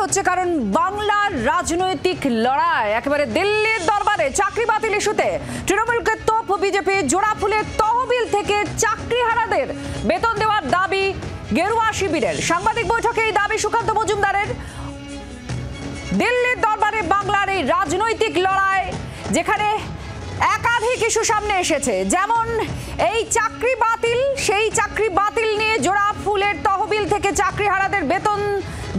হচ্ছে কারণ বাংলার রাজনৈতিক লড়াই একেবারে দিল্লির দরবারে চাকরি বাতিল ইস্যুতে তৃণমূলকে তোপ বিজেপি। জোড়া ফুলের তহবিল থেকে চাকরিহারাদের বেতন দেওয়ার দাবি গেরুয়া শিবিরের। সাংবাদিক বৈঠকে এই দাবি সুকান্ত মজুমদারের। দিল্লির দরবারে বাংলার এই রাজনৈতিক লড়াই যেখানে একাধিক ইস্যু সামনে এসেছে, যেমন এই চাকরি বাতিল, সেই চাকরি বাতিল নিয়ে জোড়া ফুলের তহবিল থেকে চাকরিহারাদের বেতন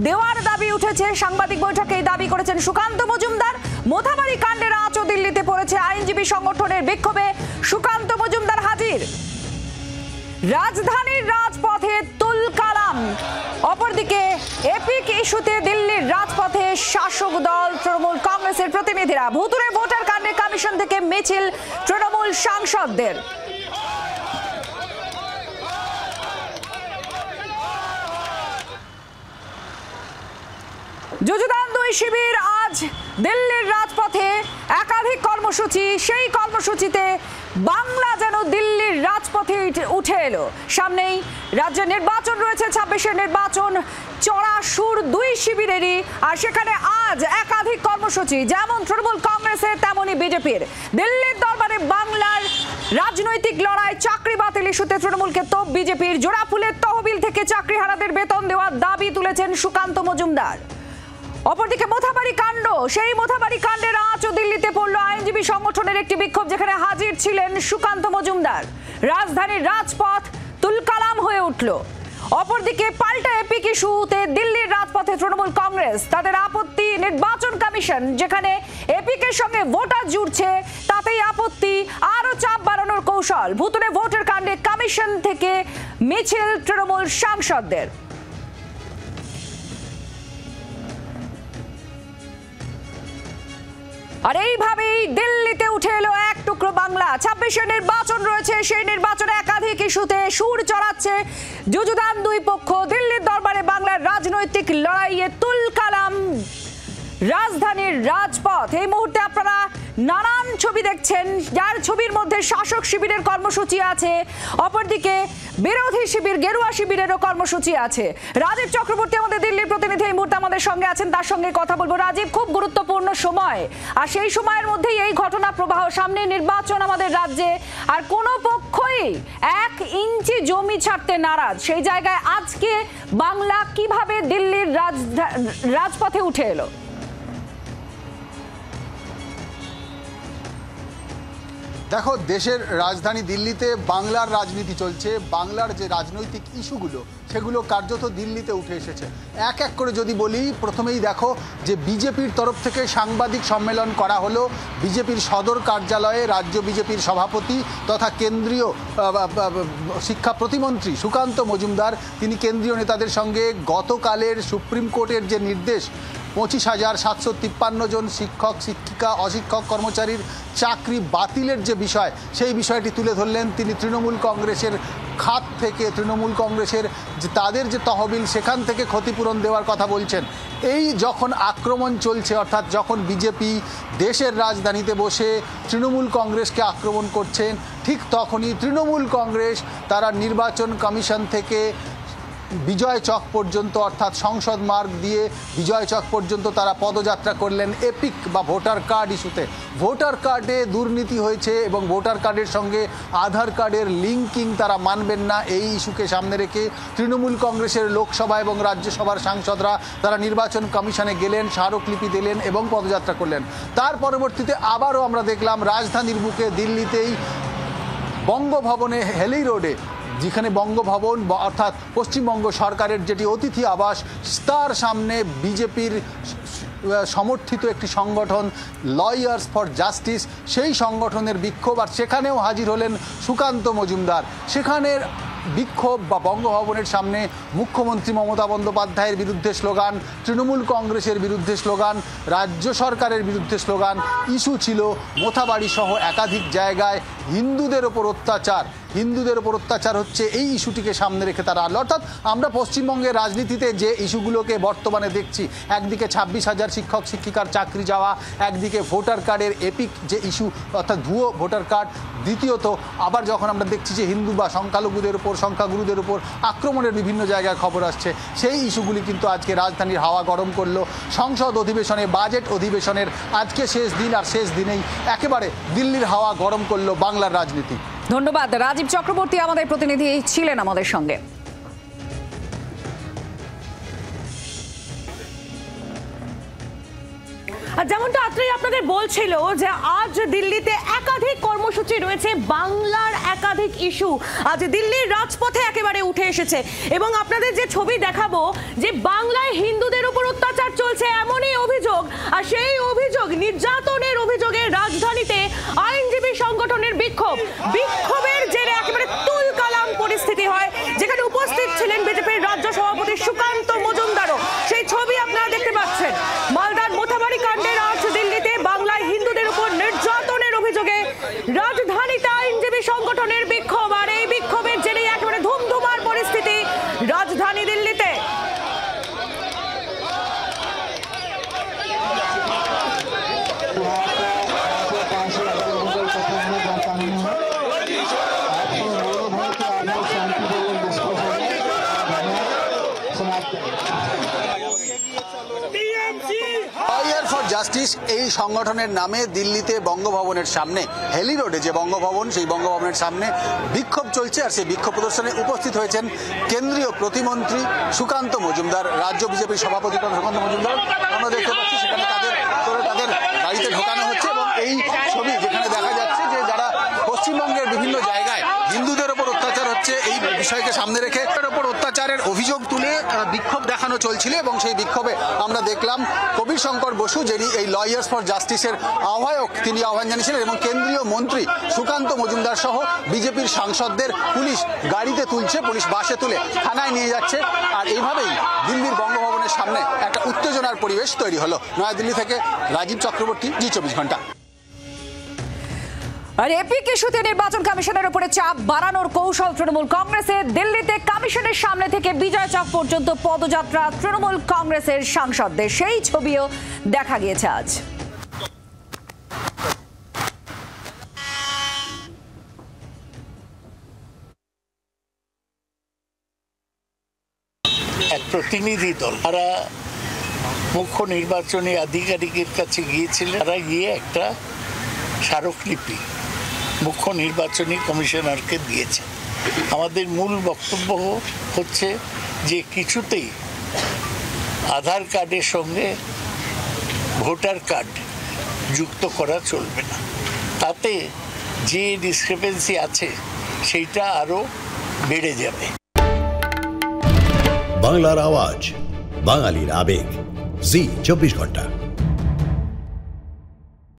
দেওয়ার দাবি উঠেছে। সাংবাদিক বৈঠকে এই দাবি করেছেন সুকান্ত মজুমদার। মোথাবাড়ি কাণ্ডের আঁচও দিল্লিতে পড়েছে, আইনজীবী সংগঠনের বিক্ষোভে সুকান্ত মজুমদার হাজির। রাজধানীর রাজপথে তুলকালাম। অপরদিকে এপিক ইস্যুতে দিল্লির রাজপথে শাসক দল তৃণমূল কংগ্রেসের প্রতিনিধিরা। ভুতুড়ে ভোটার কাণ্ডে কমিশন থেকে মিছিল তৃণমূল সাংসদদের। যুযুদান দুই শিবির আজ দিল্লির রাজপথে একাধিক কর্মসূচি। সেই কর্মসূচিতে বাংলা যেন দিল্লির রাজপথে উঠে এলো। সামনেই রাজ্যের নির্বাচন রয়েছে, 26-এর নির্বাচন। চড়া সুর দুই শিবিরেরই, আর সেখানে আজ একাধিক কর্মসূচি, যেমন তৃণমূল কংগ্রেসের তেমনই বিজেপির। দিল্লির দরবারে বাংলার রাজনৈতিক লড়াই, চাকরি বাতিল ইস্যুতে তৃণমূলকে তোপ বিজেপির। জোড়া ফুলের তহবিল থেকে চাকরিহারাদের বেতন দেওয়ার দাবি তুলেছেন সুকান্ত মজুমদার। অপরদিকে মোথাবাড়ি কাণ্ড, সেই মোথাবাড়ি কাণ্ডের আঁচও দিল্লিতে পড়ল। আইনজীবী সংগঠনের একটি বিক্ষোভ যেখানে হাজির ছিলেন সুকান্ত মজুমদার। রাজধানীর রাজপথ তুলকালাম হয়ে উঠল। অপরদিকে পাল্টা এপিক ইস্যুতে দিল্লির রাজপথে তৃণমূল কংগ্রেস। তাদের আপত্তি নির্বাচন কমিশন যেখানে এপিকের সঙ্গে ভোটার জুড়ছে তাতেই আপত্তি, আরো চাপ বাড়ানোর কৌশল। ভুতুড়ে ভোটের কাণ্ডে কমিশন থেকে মিছিল তৃণমূল সাংসদদের। আর এইভাবেই দিল্লিতে উঠে এলো এক টুকরো বাংলা। 26-এর নির্বাচন রয়েছে, সেই নির্বাচনে একাধিক ইস্যুতে সুর চড়াচ্ছে যুযুদান দুই পক্ষ। দিল্লির দরবারে বাংলার রাজনৈতিক লড়াইয়ে তুলকালাম রাজধানীর রাজপথ। এই মুহূর্তে আপনারা নানান ছবি দেখছেন, যার ছবির মধ্যে শাসক শিবিরের কর্মসূচি আছে, অপরদিকে বিরোধী শিবির গেরুয়া শিবিরেরও কর্মসূচি আছে। রাজীব চক্রবর্তী আমাদের দিল্লির প্রতিনিধি এই মুহূর্তে আমাদের সঙ্গে আছেন, তার সঙ্গে কথা বলবো। রাজীব, খুব গুরুত্বপূর্ণ সময়, আর সেই সময়ের মধ্যেই এই ঘটনা প্রবাহ। সামনে নির্বাচন আমাদের রাজ্যে, আর কোনো পক্ষই 1 ইঞ্চি জমি ছাড়তে নারাজ। সেই জায়গায় আজকে বাংলা কিভাবে দিল্লির রাজপথে উঠে এলো? দেখো, দেশের রাজধানী দিল্লিতে বাংলার রাজনীতি চলছে। বাংলার যে রাজনৈতিক ইস্যুগুলো সেগুলো কার্যত দিল্লিতে উঠে এসেছে। এক এক করে যদি বলি, প্রথমেই দেখো যে বিজেপির তরফ থেকে সাংবাদিক সম্মেলন করা হলো। বিজেপির সদর কার্যালয়ে রাজ্য বিজেপির সভাপতি তথা কেন্দ্রীয় শিক্ষা প্রতিমন্ত্রী সুকান্ত মজুমদার, তিনি কেন্দ্রীয় নেতাদের সঙ্গে গতকালের সুপ্রিম কোর্টের যে নির্দেশ 25,753 জন শিক্ষক শিক্ষিকা অশিক্ষক কর্মচারীর চাকরি বাতিলের যে বিষয়, সেই বিষয়টি তুলে ধরলেন। তিনি তৃণমূল কংগ্রেসের খাত থেকে, তৃণমূল কংগ্রেসের যে তাদের যে তহবিল সেখান থেকে ক্ষতিপূরণ দেওয়ার কথা বলছেন। এই যখন আক্রমণ চলছে, অর্থাৎ যখন বিজেপি দেশের রাজধানীতে বসে তৃণমূল কংগ্রেসকে আক্রমণ করছেন, ঠিক তখনই তৃণমূল কংগ্রেস তারা নির্বাচন কমিশন থেকে বিজয় চক পর্যন্ত, অর্থাৎ সংসদ মার্গ দিয়ে বিজয় চক পর্যন্ত তারা পদযাত্রা করলেন এপিক বা ভোটার কার্ড ইস্যুতে। ভোটার কার্ডে দুর্নীতি হয়েছে এবং ভোটার কার্ডের সঙ্গে আধার কার্ডের লিঙ্কিং তারা মানবেন না, এই ইস্যুকে সামনে রেখে তৃণমূল কংগ্রেসের লোকসভা এবং রাজ্যসভার সাংসদরা তারা নির্বাচন কমিশনে গেলেন, স্মারকলিপি দিলেন এবং পদযাত্রা করলেন। তার পরবর্তীতে আবারও আমরা দেখলাম রাজধানীর বুকে দিল্লিতেই বঙ্গভবনে হেলি রোডে, যেখানে বঙ্গভবন অর্থাৎ পশ্চিমবঙ্গ সরকারের যেটি অতিথি আবাস, তার সামনে বিজেপির সমর্থিত একটি সংগঠন লয়ার্স ফর জাস্টিস, সেই সংগঠনের বিক্ষোভ। আর সেখানেও হাজির হলেন সুকান্ত মজুমদার। সেখানের বিক্ষোভ বা বঙ্গভবনের সামনে মুখ্যমন্ত্রী মমতা বন্দ্যোপাধ্যায়ের বিরুদ্ধে স্লোগান, তৃণমূল কংগ্রেসের বিরুদ্ধে স্লোগান, রাজ্য সরকারের বিরুদ্ধে স্লোগান। ইস্যু ছিল মোথাবাড়ি সহ একাধিক জায়গায় হিন্দুদের ওপর অত্যাচার হচ্ছে এই ইস্যুটিকে সামনে রেখে তারা আনলো। অর্থাৎ আমরা পশ্চিমবঙ্গের রাজনীতিতে যে ইস্যুগুলোকে বর্তমানে দেখছি, একদিকে 26,000 শিক্ষক শিক্ষিকার চাকরি যাওয়া, একদিকে ভোটার কার্ডের এপিক যে ইস্যু অর্থাৎ ভুয়ো ভোটার কার্ড, দ্বিতীয়ত আবার যখন আমরা দেখছি যে হিন্দু বা সংখ্যাগুরুদের উপর আক্রমণের বিভিন্ন জায়গায় খবর আসছে, সেই ইস্যুগুলি কিন্তু আজকে রাজধানীর হাওয়া গরম করলো। সংসদ অধিবেশনে, বাজেট অধিবেশনের আজকে শেষ দিন, আর শেষ দিনেই একেবারে দিল্লির হাওয়া গরম করলো বাংলার রাজনীতি। ধন্যবাদ। রাজীব চক্রবর্তী আমাদের প্রতিনিধি ছিলেন আমাদের সঙ্গে। যেমনটা আত্রেই আপনাদের বলছিল যে আজ দিল্লিতে একাধিক কর্মসূচি রয়েছে, বাংলার একাধিক ইস্যু আজ দিল্লির রাজপথে একেবারে উঠে এসেছে। এবং আপনাদের যে ছবি দেখাবো, যে বাংলায় হিন্দুদের উপর অত্যাচার চলছে এমনই অভিযোগ, আর সেই অভিযোগ, নির্যাতনের অভিযোগে রাজধানীতে আইনজীবী সংগঠনের বিক্ষোভের জেরে একেবারে তুলকালাম পরিস্থিতি হয়, যেখানে উপস্থিত ছিলেন বিজেপির রাজ্য সভাপতি সুকান্ত মজুমদারও। সেই ছবি আপনারা দেখতে পাচ্ছেন। মালদার মোথাবাড়ি কাণ্ডের আজ দিল্লিতে বাংলায় হিন্দুদের উপর নির্যাতনের অভিযোগে রাজধানীতে আইনজীবী সংগঠনের বিক্ষোভ, আর এই বিক্ষোভের জেরে একেবারে ধুমধুমার পরিস্থিতি রাজধানী দিল্লিতে। জাস্টিস এই সংগঠনের নামে দিল্লিতে বঙ্গভবনের সামনে, হেলি রোডে যে বঙ্গভবন, সেই বঙ্গভবনের সামনে বিক্ষোভ চলছে। আর সেই বিক্ষোভ প্রদর্শনে উপস্থিত হয়েছেন কেন্দ্রীয় প্রতিমন্ত্রী সুকান্ত মজুমদার, রাজ্য বিজেপির সভাপতি সুকান্ত মজুমদার। আমরা দেখতে পাচ্ছি সেখানে তাদের গাড়িতে ঢোকানো হচ্ছে, এবং এই ছবি যেখানে দেখা যাচ্ছে যে যারা পশ্চিমবঙ্গের বিভিন্ন জায়গায় হিন্দুদের ওপর অত্যাচার হচ্ছে, এই বিষয়কে সামনে রেখে ওপর অত্যাচারের অভিযোগ তুলে বিক্ষোভ দেখানো চলছিল। এবং সেই বিক্ষোভে আমরা দেখলাম কবির শঙ্কর বসু, যিনি এই লয়ার্স ফর জাস্টিসের আহ্বায়ক, তিনি আহ্বান জানিয়েছিলেন, এবং কেন্দ্রীয় মন্ত্রী সুকান্ত মজুমদার সহ বিজেপির সাংসদদের পুলিশ গাড়িতে তুলছে, পুলিশ বাসে তুলে থানায় নিয়ে যাচ্ছে। আর এইভাবেই দিল্লির বঙ্গভবনের সামনে একটা উত্তেজনার পরিবেশ তৈরি হলো। নয়াদিল্লি থেকে রাজীব চক্রবর্তী, জি24 ঘন্টা। আর এপিক ইস্যুতে নির্বাচন কমিশনের উপরে চাপ বাড়ানোর কৌশল তৃণমূল কংগ্রেসের। দিল্লিতে কমিশনের সামনে থেকে বিজয় চক পর্যন্ত পদযাত্রা তৃণমূল কংগ্রেসের সাংসদদের, সেই ছবিও দেখা গিয়েছে আজ। এক প্রতিনিধি দল, তারা মুখ্য নির্বাচনী আধিকারিকের কাছে গিয়েছিলেন। তারা গিয়ে একটা স্মারকলিপি মুখ্য নির্বাচনী কমিশনারকে দিয়েছে। আমাদের মূল বক্তব্য হচ্ছে যে কিছুতেই আধার কার্ডের সঙ্গে ভোটার কার্ড যুক্ত করা চলবে না। তাতে যে ডিসক্রিপেন্সি আছে সেইটা আরও বেড়ে যাবে। বাংলার আওয়াজ, বাঙালির আবেগ, জি24 ঘন্টা।